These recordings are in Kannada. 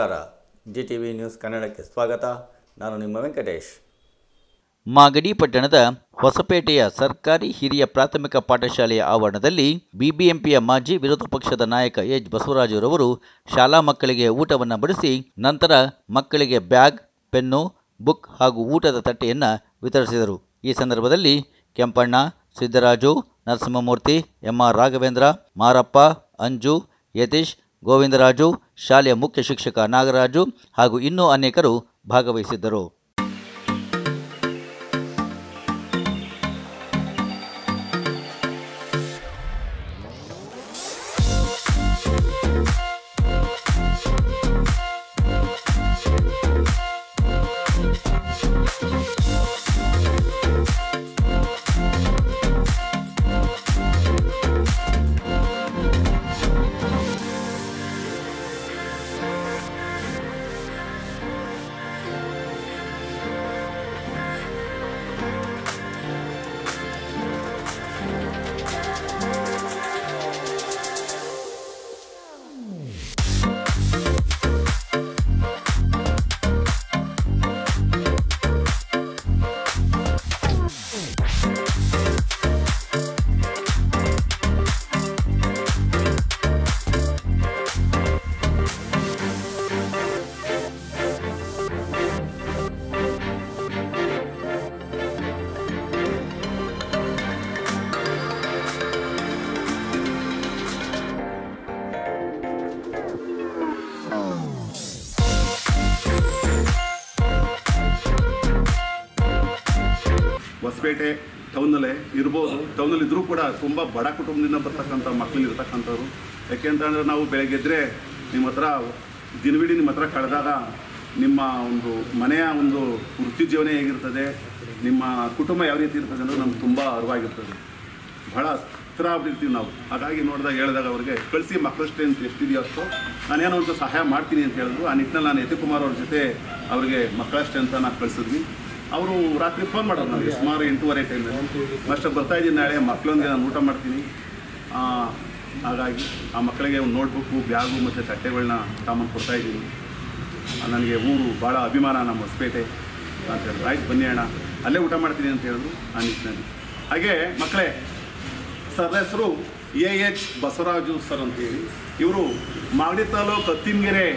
ನಮಸ್ಕಾರ. GTV ನ್ಯೂಸ್ ಕನ್ನಡಕ್ಕೆ ಸ್ವಾಗತ. ನಾನು ನಿಮ್ಮ ವೆಂಕಟೇಶ್. ಮಾಗಡಿ ಪಟ್ಟಣದ ಹೊಸಪೇಟೆಯ ಸರ್ಕಾರಿ ಹಿರಿಯ ಪ್ರಾಥಮಿಕ ಪಾಠಶಾಲೆಯ ಆವರಣದಲ್ಲಿ ಬಿಬಿಎಂಪಿಯ ಮಾಜಿ ವಿರೋಧ ಪಕ್ಷದ ನಾಯಕ ಎಚ್ ಬಸವರಾಜರವರು ಶಾಲಾ ಮಕ್ಕಳಿಗೆ ಊಟವನ್ನು ಬಡಿಸಿ ನಂತರ ಮಕ್ಕಳಿಗೆ ಬ್ಯಾಗ್, ಪೆನ್ನು, ಬುಕ್ ಹಾಗೂ ಊಟದ ತಟ್ಟೆಯನ್ನು ವಿತರಿಸಿದರು. ಈ ಸಂದರ್ಭದಲ್ಲಿ ಕೆಂಪಣ್ಣ, ಸಿದ್ದರಾಜು, ನರಸಿಂಹಮೂರ್ತಿ, ಎಂಆರ್ ರಾಘವೇಂದ್ರ, ಮಾರಪ್ಪ, ಅಂಜು, ಯತೀಶ್, ಗೋವಿಂದರಾಜು, ಶಾಲೆಯ ಮುಖ್ಯ ಶಿಕ್ಷಕ ನಾಗರಾಜು ಹಾಗೂ ಇನ್ನೂ ಅನೇಕರು ಭಾಗವಹಿಸಿದ್ದರು. ಹೊಸಪೇಟೆ ಟೌನಲ್ಲೇ ಇರ್ಬೋದು. ಟೌನಲ್ಲಿದ್ದರೂ ಕೂಡ ತುಂಬ ಬಡ ಕುಟುಂಬದಿಂದ ಬರ್ತಕ್ಕಂಥ ಮಕ್ಕಳು ಇರ್ತಕ್ಕಂಥವ್ರು. ಯಾಕೆಂತಂದರೆ ನಾವು ಬೆಳಗ್ಗೆದ್ದರೆ ನಿಮ್ಮ ಹತ್ರ ದಿನವಿಡೀ ನಿಮ್ಮ ಹತ್ರ ಕಳೆದಾಗ ನಿಮ್ಮ ಒಂದು ಮನೆಯ ಒಂದು ವೃತ್ತಿ ಜೀವನ ಹೇಗಿರ್ತದೆ, ನಿಮ್ಮ ಕುಟುಂಬ ಯಾವ ರೀತಿ ಇರ್ತದೆ ಅನ್ನೋದು ನಮ್ಗೆ ತುಂಬ ಅರಿವಾಗಿರ್ತದೆ. ಭಾಳ ಹತ್ರ ಆಗ್ಬಿಟ್ಟಿರ್ತೀವಿ ನಾವು. ಹಾಗಾಗಿ ನೋಡಿದಾಗ ಹೇಳಿದಾಗ ಅವ್ರಿಗೆ ಕಳಿಸಿ ಮಕ್ಕಳ ಸ್ಟ್ರೆಂತ್ ಎಷ್ಟಿದೆಯೋ ಅಷ್ಟು ನಾನೇನೋ ಒಂದು ಸಹಾಯ ಮಾಡ್ತೀನಿ ಅಂತ ಹೇಳಿದ್ರು. ಆ ನಿಟ್ಟಿನಲ್ಲಿ ನಾನು ಯತಿಕುಮಾರ್ ಅವ್ರ ಜೊತೆ ಅವರಿಗೆ ಮಕ್ಕಳ ಸ್ಟ್ರೆಂತನ್ನು ಕಳಿಸಿದ್ವಿ. ಅವರು ರಾತ್ರಿ ಫೋನ್ ಮಾಡೋದು ನನಗೆ ಸುಮಾರು 8:30 ಟೈಮಲ್ಲಿ, ಮಾಸ್ಟರ್ ಬರ್ತಾಯಿದ್ದೀನಿ ನಾಳೆ, ಮಕ್ಕಳೊಂದಿಗೆ ನಾನು ಊಟ ಮಾಡ್ತೀನಿ. ಹಾಗಾಗಿ ಆ ಮಕ್ಕಳಿಗೆ ಒಂದು ನೋಟ್ಬುಕ್ಕು, ಬ್ಯಾಗು ಮತ್ತು ತಟ್ಟೆಗಳನ್ನ ಸಾಮಾನು ಕೊಡ್ತಾಯಿದ್ದೀನಿ. ನನಗೆ ಊರು ಭಾಳ ಅಭಿಮಾನ, ನಮ್ಮ ಹೊಸಪೇಟೆ ಅಂತ ಹೇಳಿದ್ರು. ಆಯ್ತು ಬನ್ನಿ ಅಣ್ಣ, ಅಲ್ಲೇ ಊಟ ಮಾಡ್ತೀನಿ ಅಂತ ಹೇಳಿದ್ರು. ಆ ನಿಟ್ಟಿನಲ್ಲಿ ಹಾಗೆ ಮಕ್ಕಳೇ, ಸರ್ ಹೆಸರು ಎಚ್ ಬಸವರಾಜು ಸರ್ ಅಂತೇಳಿ. ಇವರು ಮಾಗಡಿ ತಾಲೂಕು ಹತ್ತಿಮಗೆರೆ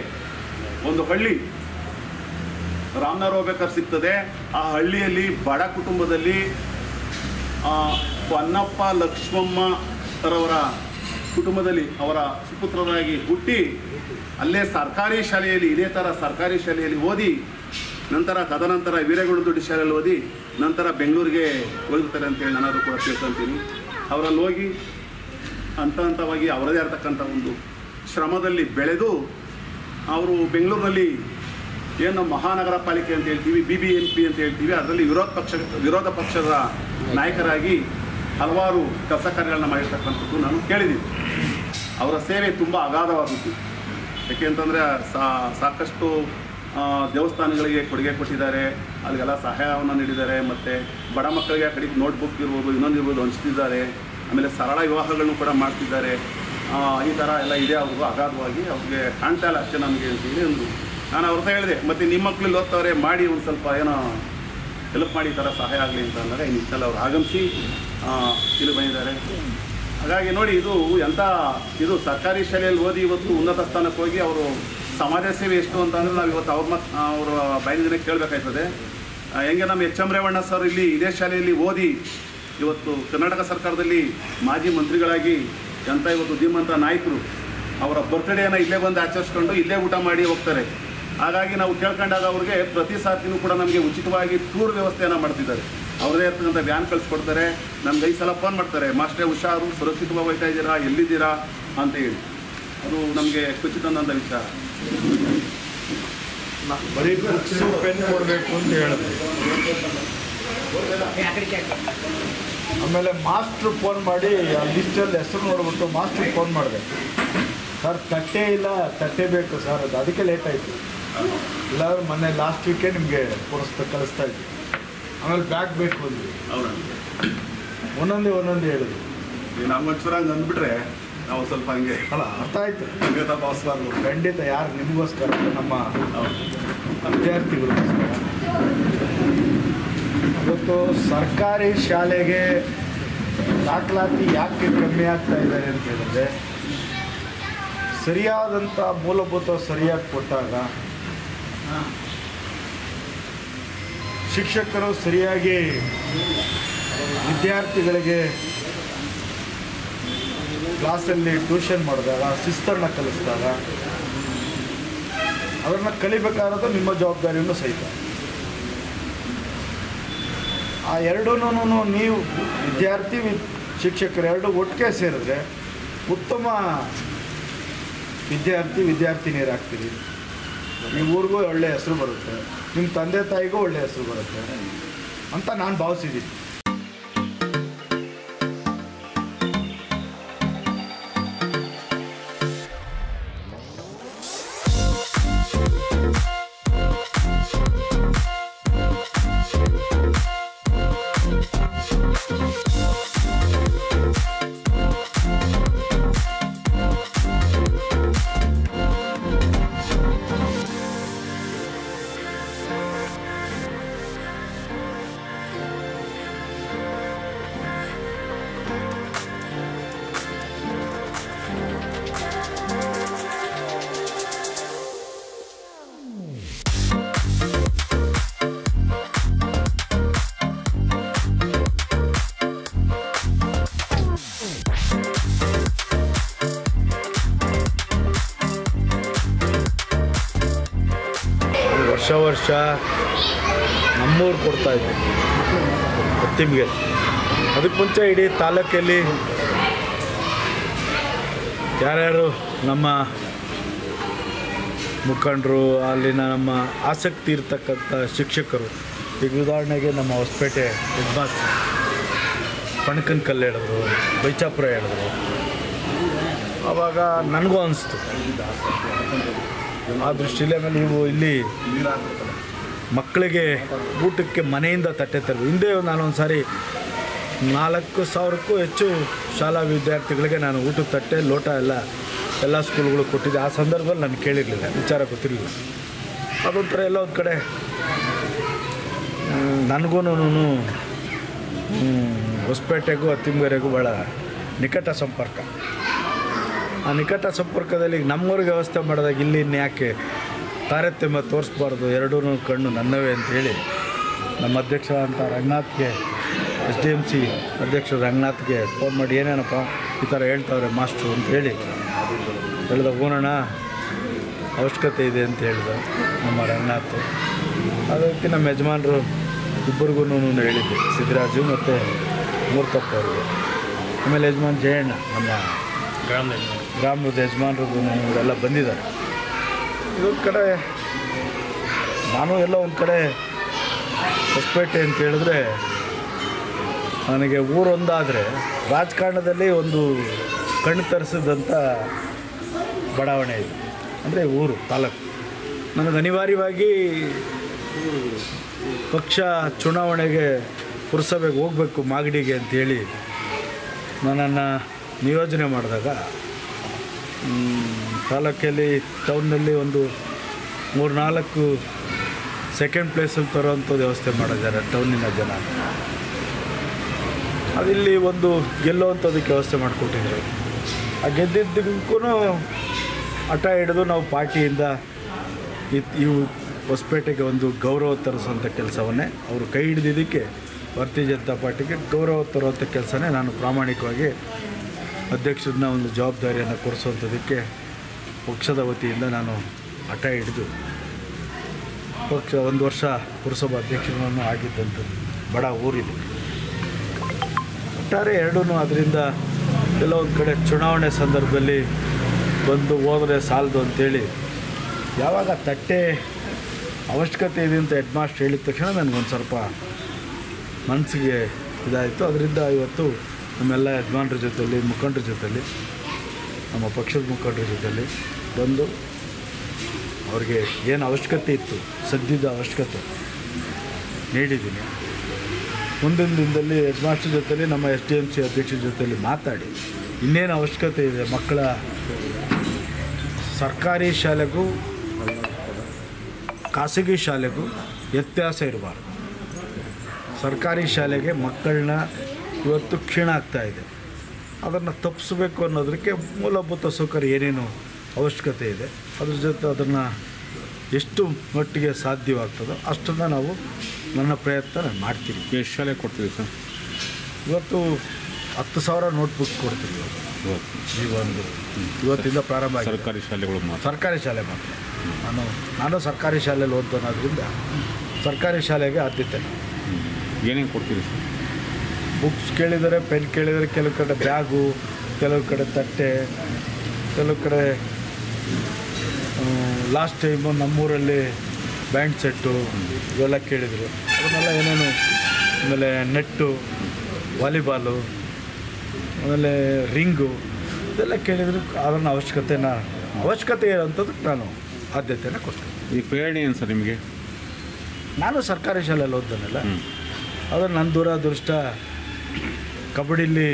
ಒಂದು ಹಳ್ಳಿ ರಾಮನಗರ ಹೋಗ್ಬೇಕಾದ್ರೆ ಸಿಗ್ತದೆ. ಆ ಹಳ್ಳಿಯಲ್ಲಿ ಬಡ ಕುಟುಂಬದಲ್ಲಿ ಪನ್ನಪ್ಪ ಲಕ್ಷ್ಮಮ್ಮ ಅವರ ಕುಟುಂಬದಲ್ಲಿ ಅವರ ಸುಪುತ್ರರಾಗಿ ಹುಟ್ಟಿ ಅಲ್ಲೇ ಸರ್ಕಾರಿ ಶಾಲೆಯಲ್ಲಿ, ಇದೇ ಥರ ಸರ್ಕಾರಿ ಶಾಲೆಯಲ್ಲಿ ಓದಿ ನಂತರ ತದನಂತರ ವೀರಗೌಡದೊಡ್ಡಿ ಶಾಲೆಯಲ್ಲಿ ಓದಿ ನಂತರ ಬೆಂಗಳೂರಿಗೆ ಹೋಗಿರ್ತಾರೆ ಅಂತೇಳಿ ನಾನು ಕೂಡ ತಿಳ್ಕೊತೀನಿ. ಅವರಲ್ಲಿ ಹೋಗಿ ಹಂತವಾಗಿ ಅವರದೇ ಇರತಕ್ಕಂಥ ಒಂದು ಶ್ರಮದಲ್ಲಿ ಬೆಳೆದು ಅವರು ಬೆಂಗಳೂರಿನಲ್ಲಿ ಏನು ಮಹಾನಗರ ಪಾಲಿಕೆ ಅಂತ ಹೇಳ್ತೀವಿ, BBMP ಅಂತ ಹೇಳ್ತೀವಿ, ಅದರಲ್ಲಿ ವಿರೋಧ ಪಕ್ಷದ ನಾಯಕರಾಗಿ ಹಲವಾರು ಕೆಲಸ ಕಾರ್ಯಗಳನ್ನ ಮಾಡಿರ್ತಕ್ಕಂಥದ್ದು ನಾನು ಕೇಳಿದ್ದೀನಿ. ಅವರ ಸೇವೆ ತುಂಬ ಅಗಾಧವಾಗುತ್ತೆ. ಯಾಕೆಂತಂದರೆ ಸಾಕಷ್ಟು ದೇವಸ್ಥಾನಗಳಿಗೆ ಕೊಡುಗೆ ಕೊಟ್ಟಿದ್ದಾರೆ, ಅಲ್ಲಿಗೆಲ್ಲ ಸಹಾಯವನ್ನು ನೀಡಿದ್ದಾರೆ. ಮತ್ತು ಬಡ ಮಕ್ಕಳಿಗೆ ಆ ಕಡೆಗೆ ನೋಟ್ಬುಕ್ ಇರ್ಬೋದು, ಇನ್ನೊಂದಿರ್ಬೋದು ಹಂಚ್ತಿದ್ದಾರೆ. ಆಮೇಲೆ ಸರಳ ವಿವಾಹಗಳನ್ನು ಕೂಡ ಮಾಡ್ತಿದ್ದಾರೆ. ಈ ಥರ ಎಲ್ಲ ಇದೆ. ಅವ್ರಿಗೂ ಅಗಾಧವಾಗಿ ಅವ್ರಿಗೆ ಕಾಣ್ತಾ ಇಲ್ಲ ಅಷ್ಟೇ ನಮಗೆ ಅಂತೇಳಿ ಅಂದರು. ನಾನು ಅವ್ರದ್ದು ಹೇಳಿದೆ, ಮತ್ತು ನಿಮ್ಮ ಮಕ್ಕಳು ಓದ್ತವ್ರೆ, ಮಾಡಿ ಒಂದು ಸ್ವಲ್ಪ ಏನೋ ಹೆಲ್ಪ್ ಮಾಡಿ, ಈ ಥರ ಸಹಾಯ ಆಗಲಿ ಅಂತ ಅಂದಾಗ ಈ ನಿಟ್ಟಿನಲ್ಲಿ ಅವ್ರು ಆಗಮಿಸಿ ಇಲ್ಲಿ ಬಂದಿದ್ದಾರೆ. ಹಾಗಾಗಿ ನೋಡಿ, ಇದು ಸರ್ಕಾರಿ ಶಾಲೆಯಲ್ಲಿ ಓದಿ ಇವತ್ತು ಉನ್ನತ ಸ್ಥಾನಕ್ಕೆ ಹೋಗಿ ಅವರು ಸಮಾಜ ಸೇವೆ ಎಷ್ಟು ಅಂತಂದರೆ ನಾವು ಇವತ್ತು ಅವರ ಬಾಯಿನ ಕೇಳಬೇಕಾಯ್ತದೆ. ಹೆಂಗೆ ನಮ್ಮ ಎಚ್ ಎಂ ರೇವಣ್ಣ ಸರ್ ಇಲ್ಲಿ ಇದೇ ಶಾಲೆಯಲ್ಲಿ ಓದಿ ಇವತ್ತು ಕರ್ನಾಟಕ ಸರ್ಕಾರದಲ್ಲಿ ಮಾಜಿ ಮಂತ್ರಿಗಳಾಗಿ ಇವತ್ತು ಧೀಮಂತ ನಾಯಕರು ಅವರ ಬರ್ತ್ಡೇಯನ್ನು ಇಲ್ಲೇ ಬಂದು ಆಚರಿಸ್ಕೊಂಡು ಇಲ್ಲೇ ಊಟ ಮಾಡಿ ಹೋಗ್ತಾರೆ. ಹಾಗಾಗಿ ನಾವು ಕೇಳ್ಕೊಂಡಾಗ ಅವ್ರಿಗೆ ಪ್ರತಿ ಸಾತಿನೂ ಕೂಡ ನಮಗೆ ಉಚಿತವಾಗಿ ಟೂರ್ ವ್ಯವಸ್ಥೆಯನ್ನು ಮಾಡ್ತಿದ್ದಾರೆ. ಅವ್ರದೇ ಇರ್ತಕ್ಕಂಥ ವ್ಯಾನ್ ಕಳಿಸ್ಕೊಡ್ತಾರೆ. ನಮ್ಗೆ 5 ಸಲ ಫೋನ್ ಮಾಡ್ತಾರೆ, ಮಾಸ್ಟ್ರೇ ಹುಷಾರು, ಸುರಕ್ಷಿತವಾಗಿ ಹೋಗ್ತಾ ಇದ್ದೀರಾ, ಎಲ್ಲಿದ್ದೀರಾ ಅಂತ ಹೇಳಿ. ಅದು ನಮಗೆ ಖಚಿತವಾದಂಥ ವಿಚಾರ. ಬರೀ ಬುಕ್ಸು ಪೆನ್ ಕೊಡಬೇಕು ಅಂತ ಹೇಳಿದೆ. ಆಮೇಲೆ ಮಾಸ್ಟ್ರು ಫೋನ್ ಮಾಡಿ ಆ ಲಿಸ್ಟಲ್ಲಿ ಹೆಸರು ನೋಡ್ಬಿಟ್ಟು ಮಾಸ್ಟ್ರಿಗೆ ಫೋನ್ ಮಾಡಿದೆ, ಸರ್ ತಟ್ಟೆ ಇಲ್ಲ, ತಟ್ಟೆ ಬೇಕು ಸರ್, ಅದಕ್ಕೆ ಲೇಟ್ ಆಯಿತು. ಇಲ್ಲಾದ್ರೂ ಮೊನ್ನೆ ಲಾಸ್ಟ್ ವೀಕೆ ನಿಮಗೆ ಕಳಿಸ್ತಾ ಇದ್ವಿ. ಆಮೇಲೆ ಬ್ಯಾಗ್ ಬೇಕು ಅಂದ್ವಿ. ಒಂದೊಂದೇ ಹೇಳಿದ್ರು. ನಮ್ಮ ಒಂಚೂರ ಹಂಗೆ ಅಂದ್ಬಿಟ್ರೆ ನಾವು ಸ್ವಲ್ಪ ಹಂಗೆ ಅಲ್ಲ ಅರ್ಥ ಆಯಿತು, ಹಂಗೆ ಭಾವಿಸ್ಬಾರ್ದು. ಖಂಡಿತ. ಯಾರು ನಿಮಗೋಸ್ಕರ, ನಮ್ಮ ವಿದ್ಯಾರ್ಥಿಗಳಿಗೋಸ್ಕರ. ಇವತ್ತು ಸರ್ಕಾರಿ ಶಾಲೆಗೆ ದಾಖಲಾತಿ ಯಾಕೆ ಕಮ್ಮಿ ಆಗ್ತಾ ಇದ್ದಾರೆ ಅಂತ ಹೇಳಿದ್ರೆ, ಸರಿಯಾದಂಥ ಮೂಲಭೂತ ಸರಿಯಾಗಿ ಕೊಟ್ಟಾಗ ಶಿಕ್ಷಕರು ಸರಿಯಾಗಿ ವಿದ್ಯಾರ್ಥಿಗಳಿಗೆ ಕ್ಲಾಸಲ್ಲಿ ಟ್ಯೂಷನ್ ಮಾಡಿದಾಗ, ಶಿಸ್ತನ್ನು ಕಲಿಸಿದಾಗ, ಅದನ್ನು ಕಲಿಬೇಕಾದ್ರೆ ನಿಮ್ಮ ಜವಾಬ್ದಾರಿಯನ್ನು ಸಹಿತ. ಆ ಎರಡೂ ನೀವು ವಿದ್ಯಾರ್ಥಿ ಶಿಕ್ಷಕರು ಎರಡು ಒಟ್ಟಿಗೆ ಸೇರಿದ್ರೆ ಉತ್ತಮ ವಿದ್ಯಾರ್ಥಿನಿಯರಾಗ್ತೀರಿ. ನಿಮ್ಮ ಊರಿಗೂ ಒಳ್ಳೆಯ ಹೆಸರು ಬರುತ್ತೆ, ನಿಮ್ಮ ತಂದೆ ತಾಯಿಗೂ ಒಳ್ಳೆಯ ಹೆಸರು ಬರುತ್ತೆ ಅಂತ ನಾನು ಭಾವಿಸಿದ್ದೀನಿ. ವರ್ಷ ನಮ್ಮೂರು ಕೊಡ್ತಾಯಿದ್ದೆ ತಿಮ್ಗೆ. ಅದಕ್ಕೆ ಮುಂಚೆ ಇಡೀ ತಾಲೂಕಲ್ಲಿ ಯಾರ್ಯಾರು ನಮ್ಮ ಮುಖಂಡರು, ಅಲ್ಲಿನ ನಮ್ಮ ಆಸಕ್ತಿ ಇರ್ತಕ್ಕಂಥ ಶಿಕ್ಷಕರು, ಈಗ ಉದಾಹರಣೆಗೆ ನಮ್ಮ ಹೊಸಪೇಟೆ ಹೆಡ್ಮಾಸ್ ಪಣಕನಕಲ್ಲು ಹೇಳಿದ್ರು, ಬೈಚಾಪುರ ಹೇಳಿದ್ರು. ಆವಾಗ ನನಗೂ ಅನಿಸ್ತು ಆ ದೃಷ್ಟಿಯಲ್ಲಿ. ಆಮೇಲೆ ನೀವು ಇಲ್ಲಿ ಮಕ್ಕಳಿಗೆ ಊಟಕ್ಕೆ ಮನೆಯಿಂದ ತಟ್ಟೆ ತರಬೇಕು. ಹಿಂದೆ ನಾನೊಂದು ಸಾರಿ 4,000ಕ್ಕೂ ಹೆಚ್ಚು ಶಾಲಾ ವಿದ್ಯಾರ್ಥಿಗಳಿಗೆ ನಾನು ಊಟದ ತಟ್ಟೆ ಲೋಟ ಎಲ್ಲ ಸ್ಕೂಲ್ಗಳು ಕೊಟ್ಟಿದ್ದೆ. ಆ ಸಂದರ್ಭದಲ್ಲಿ ನಾನು ಕೇಳಿರಲಿಲ್ಲ, ವಿಚಾರ ಗೊತ್ತಿರಲಿಲ್ಲ. ಅದೊಂಥರ ಎಲ್ಲ ಒಂದು ಕಡೆ ನನಗೂ ಹೊಸಪೇಟೆಗೂ ಅತ್ತಿಂಬೆರೆಗೂ ಭಾಳ ನಿಕಟ ಸಂಪರ್ಕ. ಆ ನಿಕಟ ಸಂಪರ್ಕದಲ್ಲಿ ನಮ್ಮೂರಿಗೆ ವ್ಯವಸ್ಥೆ ಮಾಡಿದಾಗ ಇಲ್ಲಿ ಯಾಕೆ ತಾರತಮ್ಯ ತೋರಿಸ್ಬಾರ್ದು, ಎರಡೂ ಕಣ್ಣು ನನ್ನವೇ ಅಂಥೇಳಿ ನಮ್ಮ ಅಧ್ಯಕ್ಷ ಅಂತ ರಂಗನಾಥ್ಗೆ, SDMC ಅಧ್ಯಕ್ಷರು ರಂಗನಾಥ್ಗೆ ಫೋನ್ ಮಾಡಿ, ಏನೇನಪ್ಪ ಈ ಥರ ಹೇಳ್ತಾವ್ರೆ ಮಾಸ್ಟ್ರು ಅಂತ ಹೇಳಿದ ಹೋಗೋಣ, ಅವಶ್ಯಕತೆ ಇದೆ ಅಂತ ಹೇಳಿದ ನಮ್ಮ ರಂಗನಾಥ್. ಅದಕ್ಕೆ ನಮ್ಮ ಯಜಮಾನರು ಇಬ್ಬರಿಗೂ ಹೇಳಿದ್ದೆ, ಸಿದ್ದರಾಜು ಮತ್ತು ಮೂರ್ತಪ್ಪ ಅವ್ರಿಗೆ. ಆಮೇಲೆ ಯಜಮಾನ್ ಜಯಣ್ಣ, ನಮ್ಮ ಗ್ರಾಮದ ಯಜಮಾನರಿಗೂ ಇವರೆಲ್ಲ ಬಂದಿದ್ದಾರೆ. ಇದೊಂದು ಕಡೆ ನಾನು ಎಲ್ಲ ಒಂದು ಕಡೆ ಹೊಸಪೇಟೆ ಅಂತ ಹೇಳಿದ್ರೆ ನನಗೆ ಊರೊಂದಾದರೆ ರಾಜಕಾರಣದಲ್ಲಿ ಒಂದು ಕಣ್ಣು ತರಿಸಿದಂಥ ಬಡಾವಣೆ ಇದೆ, ಅಂದರೆ ಊರು ತಾಲೂಕು. ನನಗೆ ಅನಿವಾರ್ಯವಾಗಿ ಪಕ್ಷ ಚುನಾವಣೆಗೆ ಪುರಸಭೆಗೆ ಹೋಗಬೇಕು ಮಾಗಡಿಗೆ ಅಂಥೇಳಿ ನನ್ನನ್ನು ನಿಯೋಜನೆ ಮಾಡಿದಾಗ ತಾಲೂಕಲ್ಲಿ ಟೌನ್ನಲ್ಲಿ ಒಂದು 3-4 ಸೆಕೆಂಡ್ ಪ್ಲೇಸಲ್ಲಿ ತರೋವಂಥದ್ದು ವ್ಯವಸ್ಥೆ ಮಾಡಿದ್ದಾರೆ ಟೌನಿನ ಜನ. ಅದಿಲ್ಲಿ ಒಂದು ಗೆಲ್ಲುವಂಥದ್ದಕ್ಕೆ ವ್ಯವಸ್ಥೆ ಮಾಡಿಕೊಟ್ಟಿದ್ರು. ಆ ಗೆದ್ದಿದ್ದಕ್ಕೂ ಹಠ ಹಿಡಿದು ನಾವು ಪಾರ್ಟಿಯಿಂದ ಇವು ಹೊಸಪೇಟೆಗೆ ಒಂದು ಗೌರವ ತರಿಸುವಂಥ ಕೆಲಸವನ್ನೇ ಅವರು ಕೈ ಹಿಡಿದಿದ್ದಕ್ಕೆ ಭಾರತೀಯ ಜನತಾ ಪಾರ್ಟಿಗೆ ಗೌರವ ತರುವಂಥ ಕೆಲಸನೇ ನಾನು ಪ್ರಾಮಾಣಿಕವಾಗಿ ಅಧ್ಯಕ್ಷರನ್ನ ಒಂದು ಜವಾಬ್ದಾರಿಯನ್ನು ಕೊಡಿಸುವಂಥದ್ದಕ್ಕೆ ಪಕ್ಷದ ವತಿಯಿಂದ ನಾನು ಹಠ ಹಿಡಿದು ಪಕ್ಷ 1 ವರ್ಷ ಪುರಸಭಾ ಅಧ್ಯಕ್ಷರನ್ನು ಆಗಿದ್ದಂಥದ್ದು. ಬಡ ಊರಿದೆ ಒಟ್ಟಾರೆ ಎರಡೂ. ಅದರಿಂದ ಎಲ್ಲ ಒಂದು ಕಡೆ ಚುನಾವಣೆ ಸಂದರ್ಭದಲ್ಲಿ ಬಂದು ಹೋದರೆ ಸಾಲದು ಅಂಥೇಳಿ ಯಾವಾಗ ತಟ್ಟೆ ಅವಶ್ಯಕತೆ ಇದೆ ಅಂತ ಹೆಡ್ ಮಾಸ್ಟರ್ ಹೇಳಿದ ತಕ್ಷಣ ನನಗೊಂದು ಸ್ವಲ್ಪ ಮನಸ್ಸಿಗೆ ಇದಾಯಿತು. ಅದರಿಂದ ಇವತ್ತು ನಮ್ಮೆಲ್ಲ ಯಜಮಾನ್ರ ಜೊತೆಯಲ್ಲಿ, ಮುಖಂಡರ ಜೊತೆಯಲ್ಲಿ, ನಮ್ಮ ಪಕ್ಷದ ಮುಖಂಡರ ಜೊತೆಯಲ್ಲಿ ಬಂದು ಅವ್ರಿಗೆ ಏನು ಅವಶ್ಯಕತೆ ಇತ್ತು, ಸದ್ಯದ ಅವಶ್ಯಕತೆ ನೀಡಿದ್ದೀನಿ. ಮುಂದಿನ ದಿನದಲ್ಲಿ ಹೆಡ್ ಮಾಸ್ಟರ್ ಜೊತೆಯಲ್ಲಿ, ನಮ್ಮ SDMC ಅಧ್ಯಕ್ಷರ ಜೊತೆಯಲ್ಲಿ ಮಾತಾಡಿ ಇನ್ನೇನು ಅವಶ್ಯಕತೆ ಇದೆ? ಮಕ್ಕಳ ಸರ್ಕಾರಿ ಶಾಲೆಗೂ ಖಾಸಗಿ ಶಾಲೆಗೂ ವ್ಯತ್ಯಾಸ ಇರಬಾರ್ದು. ಸರ್ಕಾರಿ ಶಾಲೆಗೆ ಮಕ್ಕಳನ್ನ ಇವತ್ತು ಕ್ಷೀಣ ಆಗ್ತಾಯಿದೆ. ಅದನ್ನು ತಪ್ಪಿಸ್ಬೇಕು ಅನ್ನೋದಕ್ಕೆ ಮೂಲಭೂತ ಸೌಕರ್ಯ ಏನೇನು ಅವಶ್ಯಕತೆ ಇದೆ ಅದ್ರ ಜೊತೆ ಅದನ್ನು ಎಷ್ಟು ಮಟ್ಟಿಗೆ ಸಾಧ್ಯವಾಗ್ತದೋ ಅಷ್ಟನ್ನು ನಾವು ನನ್ನ ಪ್ರಯತ್ನ ನಾನು ಮಾಡ್ತೀನಿ. ಎಷ್ಟು ಶಾಲೆ ಕೊಡ್ತೀವಿ ಸರ್? ಇವತ್ತು 10,000 ನೋಟ್ಬುಕ್ಸ್ ಕೊಡ್ತೀವಿ. ಇವತ್ತಿಂದ ಪ್ರಾರಂಭ ಆಗಿದೆ. ಸರ್ಕಾರಿ ಶಾಲೆಗಳು ಮಾತ್ರ? ಸರ್ಕಾರಿ ಶಾಲೆ ಮಾತ್ರ. ನಾನು ಸರ್ಕಾರಿ ಶಾಲೆಯಲ್ಲಿ ಓದೋದ್ರಿಂದ ಸರ್ಕಾರಿ ಶಾಲೆಗೆ ಆದ್ಯತೆ. ಏನೇನು ಕೊಡ್ತೀವಿ ಸರ್? ಬುಕ್ಸ್ ಕೇಳಿದರೆ, ಪೆನ್ ಕೇಳಿದರೆ, ಕೆಲವು ಕಡೆ ಬ್ಯಾಗು, ಕೆಲವು ಕಡೆ ತಟ್ಟೆ, ಕೆಲವು ಕಡೆ ಲಾಸ್ಟ್ ಟೈಮು ನಮ್ಮೂರಲ್ಲಿ ಬ್ಯಾಂಡ್ ಸೆಟ್ಟು ಇವೆಲ್ಲ ಕೇಳಿದರು. ಅದನ್ನೆಲ್ಲ ಏನೇನು, ಆಮೇಲೆ ನೆಟ್ಟು, ವಾಲಿಬಾಲು, ಆಮೇಲೆ ರಿಂಗು ಇದೆಲ್ಲ ಕೇಳಿದ್ರು. ಅದನ್ನು ಅವಶ್ಯಕತೆ ಇರೋಂಥದ್ದಕ್ಕೆ ನಾನು ಆದ್ಯತೆಯನ್ನು ಕೊಡ್ತೀನಿ. ಈ ಪ್ರೇರಣೆ ಏನು ಸರ್ ನಿಮಗೆ? ನಾನು ಸರ್ಕಾರಿ ಶಾಲೆಯಲ್ಲಿ ಓದ್ದನಲ್ಲ, ಆದರೆ ನನ್ನ ದುರಾದೃಷ್ಟ ಕಬಡ್ಡಿಲಿ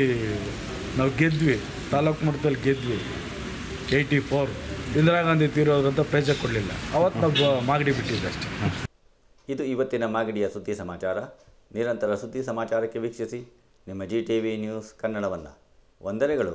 ನಾವು ಗೆದ್ವಿ, ತಾಲೂಕು ಮಟ್ಟದಲ್ಲಿ ಗೆದ್ವಿ. 84 ಇಂದಿರಾ ಗಾಂಧಿ ತೀರೋದ್ರಂತ ಪ್ರೈಜ್ ಕೊಡಲಿಲ್ಲ. ಅವತ್ತು ನಾವು ಮಾಗಡಿ ಬಿಟ್ಟಿದ್ದೆ ಅಷ್ಟೇ. ಇದು ಇವತ್ತಿನ ಮಾಗಡಿಯ ಸುದ್ದಿ ಸಮಾಚಾರ. ನಿರಂತರ ಸುದ್ದಿ ಸಮಾಚಾರಕ್ಕೆ ವೀಕ್ಷಿಸಿ ನಿಮ್ಮ GTV ನ್ಯೂಸ್ ಕನ್ನಡವನ್ನು. ವಂದನೆಗಳು.